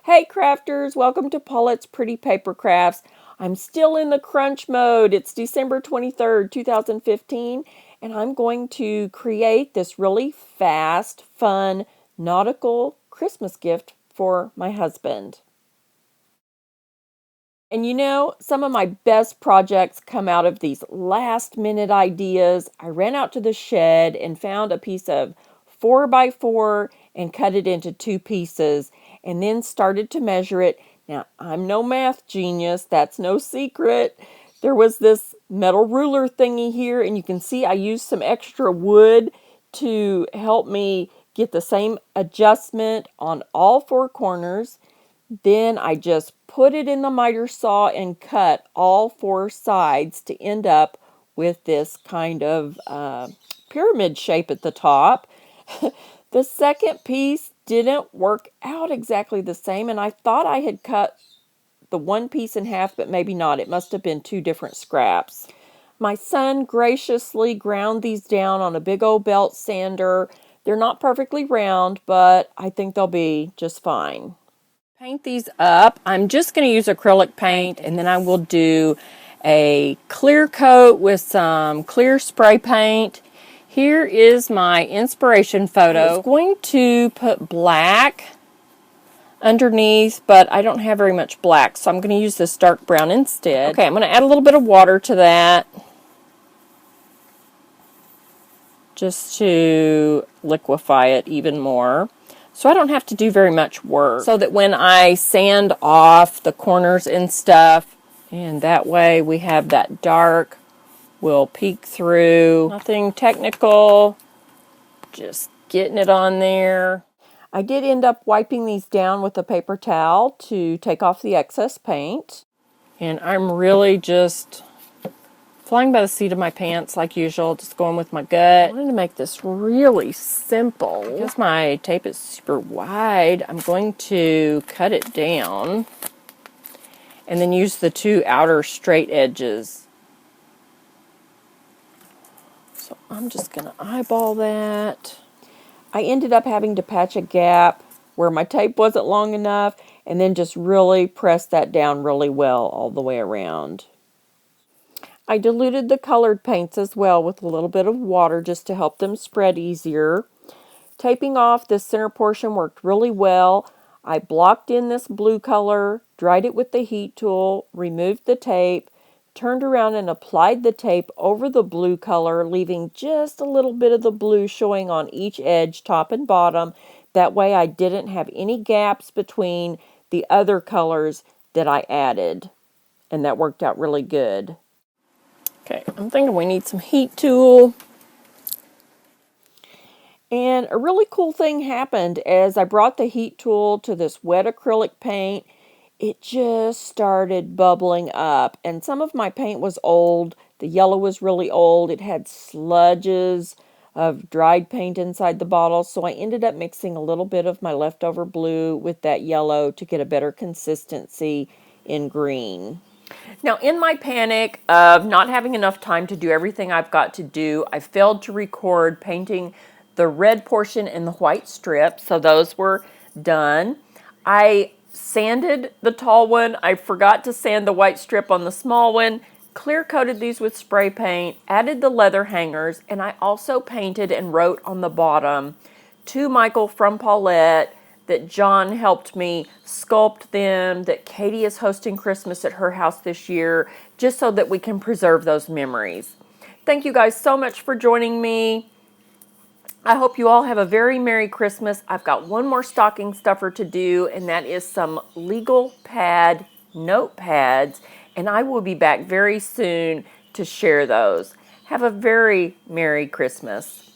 Hey crafters, welcome to Paulette's Pretty Paper Crafts. I'm still in the crunch mode. It's December 23rd, 2015, and I'm going to create this really fast, fun, nautical Christmas gift for my husband. And you know, some of my best projects come out of these last minute ideas. I ran out to the shed and found a piece of 4x4 and cut it into two pieces and then started to measure it. Now, I'm no math genius, that's no secret. There was this metal ruler thingy here, and you can see I used some extra wood to help me get the same adjustment on all four corners. Then I just put it in the miter saw and cut all four sides to end up with this kind of pyramid shape at the top. The second piece didn't work out exactly the same, and I thought I had cut the one piece in half, but maybe not. It must have been two different scraps. My son graciously ground these down on a big old belt sander. They're not perfectly round, but I think they'll be just fine. Paint these up. I'm just going to use acrylic paint, and then I will do a clear coat with some clear spray paint. Here is my inspiration photo. I was going to put black underneath, but I don't have very much black, so I'm going to use this dark brown instead. Okay, I'm going to add a little bit of water to that just to liquefy it even more, so I don't have to do very much work, so that when I sand off the corners and stuff, and that way we have that dark, we'll peek through. Nothing technical, just getting it on there. I did end up wiping these down with a paper towel to take off the excess paint, and I'm really just flying by the seat of my pants like usual, just going with my gut. I wanted to make this really simple. Because my tape is super wide, I'm going to cut it down and then use the two outer straight edges. So I'm just going to eyeball that. I ended up having to patch a gap where my tape wasn't long enough and then just really press that down really well all the way around. I diluted the colored paints as well with a little bit of water just to help them spread easier. Taping off this center portion worked really well. I blocked in this blue color, dried it with the heat tool, removed the tape, turned around and applied the tape over the blue color, leaving just a little bit of the blue showing on each edge, top and bottom. That way I didn't have any gaps between the other colors that I added, and that worked out really good. Okay, I'm thinking we need some heat tool. And a really cool thing happened as I brought the heat tool to this wet acrylic paint. It just started bubbling up, and some of my paint was old. The yellow was really old. It had sludges of dried paint inside the bottle, so I ended up mixing a little bit of my leftover blue with that yellow to get a better consistency in green. Now, in my panic of not having enough time to do everything I've got to do, I failed to record painting the red portion and the white strip, so those were done. I sanded the tall one. I forgot to sand the white strip on the small one, clear coated these with spray paint, added the leather hangers, and I also painted and wrote on the bottom to Michael from Paulette that John helped me sculpt them, that Katie is hosting Christmas at her house this year, just so that we can preserve those memories. Thank you guys so much for joining me. I hope you all have a very Merry Christmas. I've got one more stocking stuffer to do, and that is some legal pad notepads, and I will be back very soon to share those. Have a very Merry Christmas.